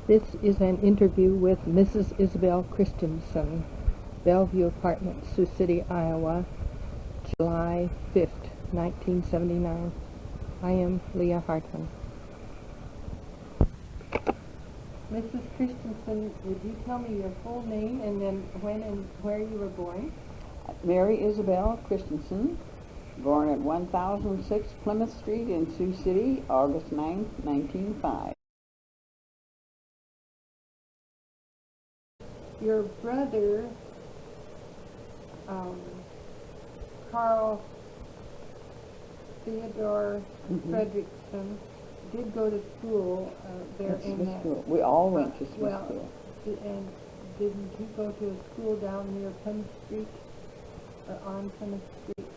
This is an interview with Mrs. Isabelle Christensen, Bellevue Apartment, Sioux City, Iowa, July 5th, 1979. I am Leah Hartman. Mrs. Christensen, would you tell me your full name and then when and where you were born? Mary Isabelle Christensen, born at 1006 Plymouth Street in Sioux City, August 9, 1905. Your brother, Carl Theodore Fredrickson, did go to school there At in Smith that. School. We all went to Smith School. And didn't he go to a school down near Plymouth Street or on Plymouth Street?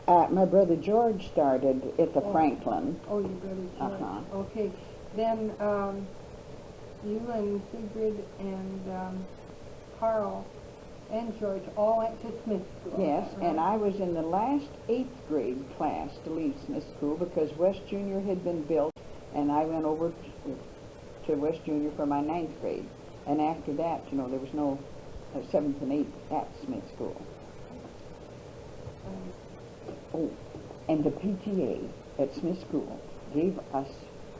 My brother George started at the Franklin. Oh, your brother George. Okay. Then you and Sigrid and Carl and George all went to Smith School. Yes, right? and I was in the last 8th grade class to leave Smith School because West Junior had been built, and I went over to West Junior for my 9th grade. And after that, you know, there was no 7th and 8th at Smith School. Oh, and the PTA at Smith School gave us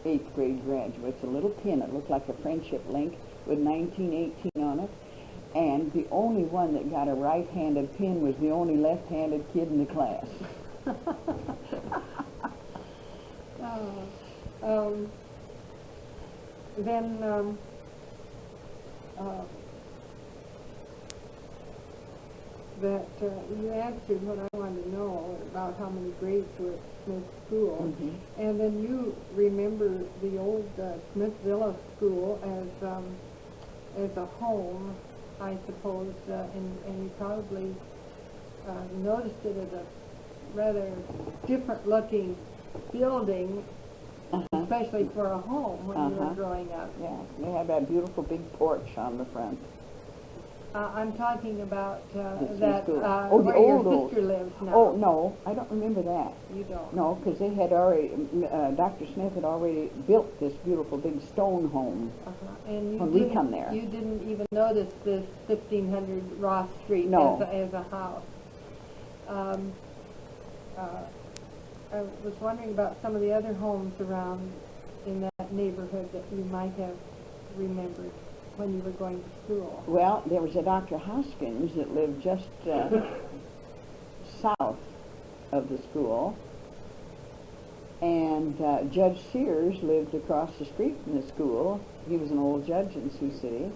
8th grade graduates a little pin. It looked like a friendship link with 1918 on it. And the only one that got a right-handed pin was the only left-handed kid in the class. Then you answered what I wanted to know about how many grades were at Smith School, and then you remember the old Smith Villa School as a home, I suppose, and you probably noticed it as a rather different-looking building, especially for a home when you were growing up. Yeah, they had that beautiful big porch on the front. I'm talking about that where your sister lives now. Oh, no, I don't remember that. You don't? No, because they had already, Dr. Smith had already built this beautiful big stone home And when we come there. You didn't even notice this 1500 Ross Street as a house. I was wondering about some of the other homes around in that neighborhood that you might have remembered when you were going to school. Well, there was a Dr. Hoskins that lived just south of the school, and Judge Sears lived across the street from the school. He was an old judge in Sioux City.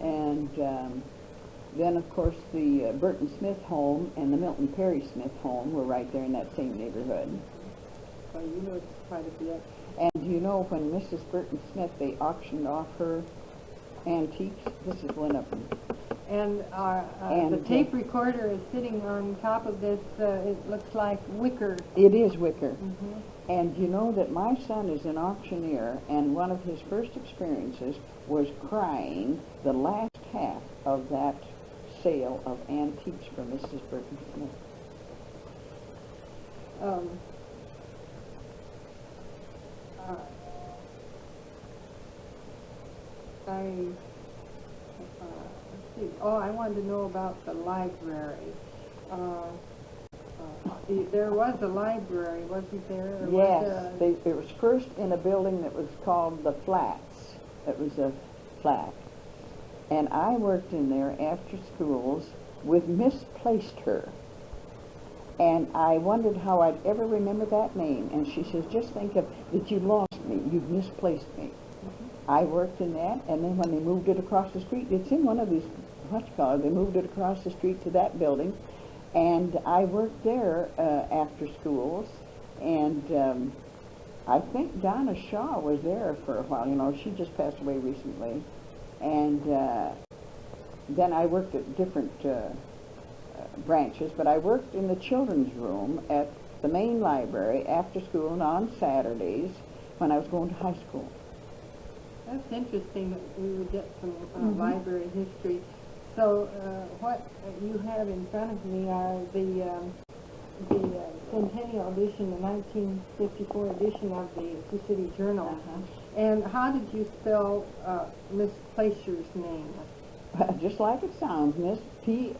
And then, of course, the Burton Smith home and the Milton Perry Smith home were right there in that same neighborhood. Well, you know quite a bit. And you know, when Mrs. Burton Smith, they auctioned off her antiques. This is one of them. And the tape recorder is sitting on top of this, it looks like wicker. It is wicker. And you know that my son is an auctioneer, and one of his first experiences was crying the last half of that sale of antiques for Mrs. Burton Smith. Let's see. Oh, I wanted to know about the library. There was a library, wasn't there? Or yes, it was first in a building that was called the Flats. It was a flat. And I worked in there after schools with Miss Placeher. And I wondered how I'd ever remember that name. And she says, just think of that you lost me, you've misplaced me. I worked in that, and then when they moved it across the street, it's in one of these, they moved it across the street to that building, and I worked there after schools, and I think Donna Shaw was there for a while. You know, she just passed away recently, and then I worked at different branches, but I worked in the children's room at the main library after school and on Saturdays when I was going to high school. That's interesting that we would get some library history. So what you have in front of me are the the centennial edition, the 1954 edition of the Sioux City Journal. And how did you spell Miss Plaisher's name? Just like it sounds, Miss Plaister.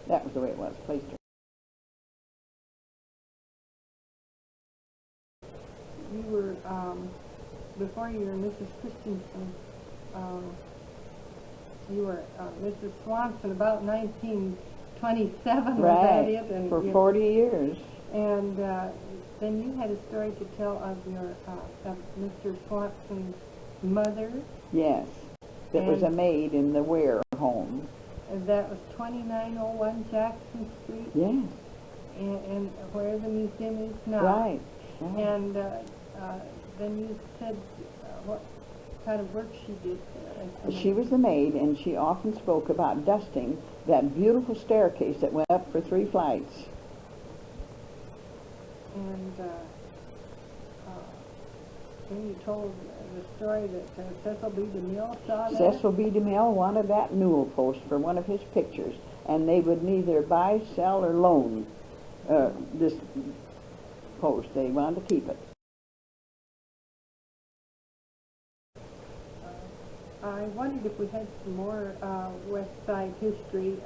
That was the way it was, Plaister. You were, before you were Mrs. Christensen, you were Mrs. Swanson, about 1927, Right, was that it? And for 40 years. And then you had a story to tell of your, of Mr. Swanson's mother. Yes, that was a maid in the Ware home. And that was 2901 Jackson Street. Yes. And where the museum is now. Right. And then you said what kind of work she did there. She was the maid, and she often spoke about dusting that beautiful staircase that went up for 3 flights. And then you told the story that Cecil B. DeMille saw that. Cecil B. DeMille wanted that newel post for one of his pictures, and they would neither buy, sell, or loan this post. They wanted to keep it. I wondered if we had some more West Side history.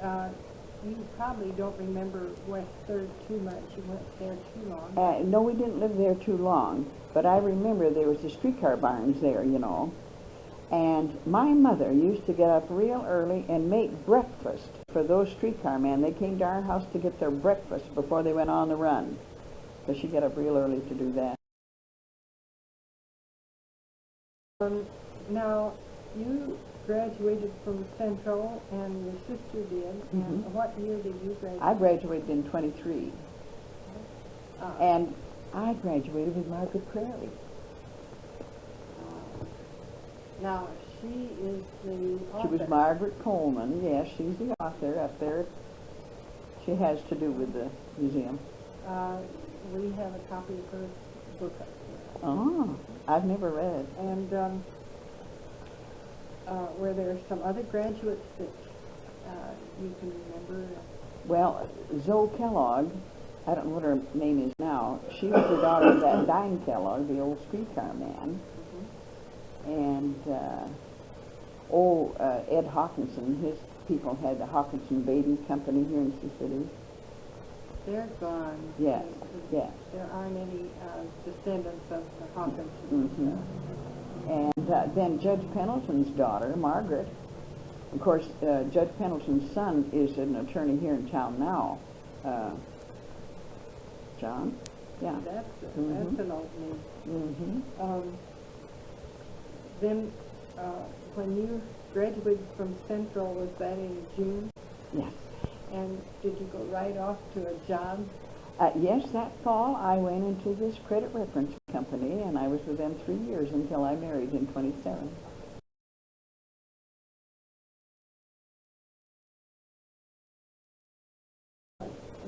You probably don't remember West 3rd too much. You weren't there too long. No, we didn't live there too long, but I remember there was the streetcar barns there, you know. And my mother used to get up real early and make breakfast for those streetcar men. They came to our house to get their breakfast before they went on the run. So she got up real early to do that. Now, you graduated from Central, and your sister did. And what year did you graduate? I graduated in 23. And I graduated with Margaret Prairie. Now, she is the author. She was Margaret Coleman. Yes, she's the author up there. She has to do with the museum. We have a copy of her book up here. Oh, I've never read. And were there some other graduates that you can remember? Well, Zoe Kellogg, I don't know what her name is now. She was the daughter of that Dine Kellogg, the old streetcar man. And Ed Hawkinson, his people had the Hawkinson Baby Company here in Sioux City. They're gone. Yes, yes. There aren't any descendants of the Hawkinsons. And then Judge Pendleton's daughter, Margaret. Of course, Judge Pendleton's son is an attorney here in town now. John? Yeah. That's an old name. Then, when you graduated from Central, was that in June? Yes. And did you go right off to a job? Yes, that fall I went into this credit reference company, and I was with them 3 years until I married in 27.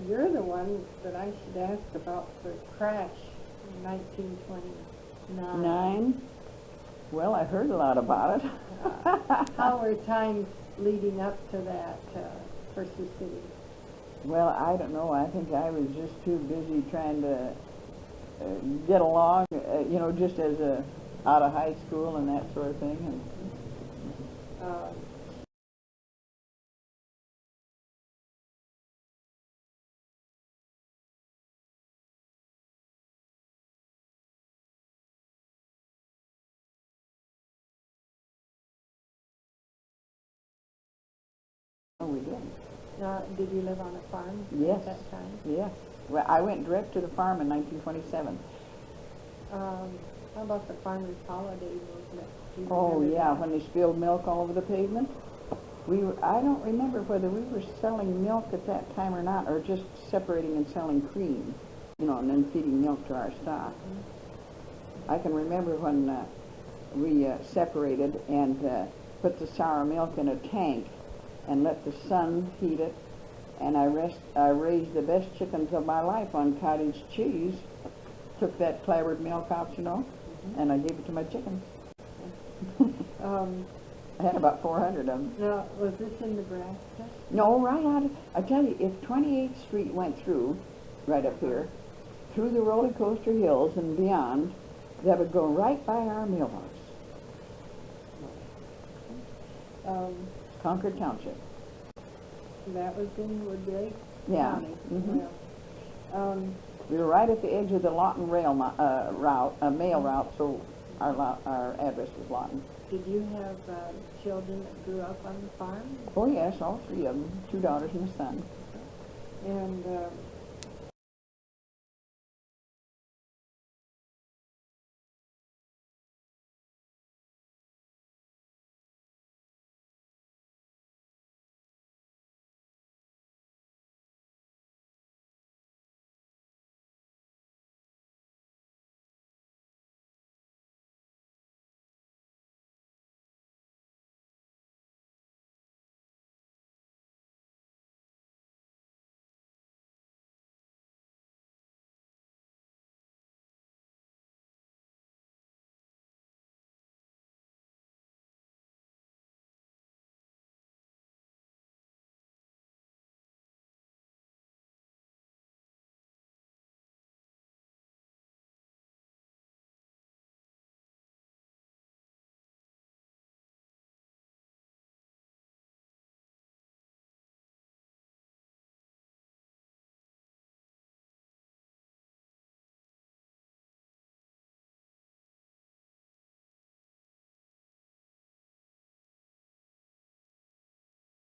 You're the one that I should ask about the crash in 1929. Well, I heard a lot about it. How were times leading up to that for Sioux City? Well, I don't know. I think I was just too busy trying to get along, you know, just as out of high school and that sort of thing. And we did. Did you live on a farm Yes. at that time? Yes. Well, I went direct to the farm in 1927. How about the farmers' holiday movement? Do you Oh, remember yeah, that? when they spilled milk all over the pavement. I don't remember whether we were selling milk at that time or not, or just separating and selling cream, you know, and then feeding milk to our stock. I can remember when we separated and put the sour milk in a tank and let the sun heat it, and I raised the best chickens of my life on cottage cheese. Took that clabbered milk out, you know, and I gave it to my chickens. I had about 400 of them. Now, was this in Nebraska? No, right out of, I tell you, if 28th Street went through, right up here, through the roller coaster hills and beyond, that would go right by our mailbox, Concord Township. That was in Woodbury Yeah. County. Mhm. Yeah. We were right at the edge of the Lawton rail mail route, so our address was Lawton. Did you have children that grew up on the farm? Oh yes, all three of them, 2 daughters and a son. And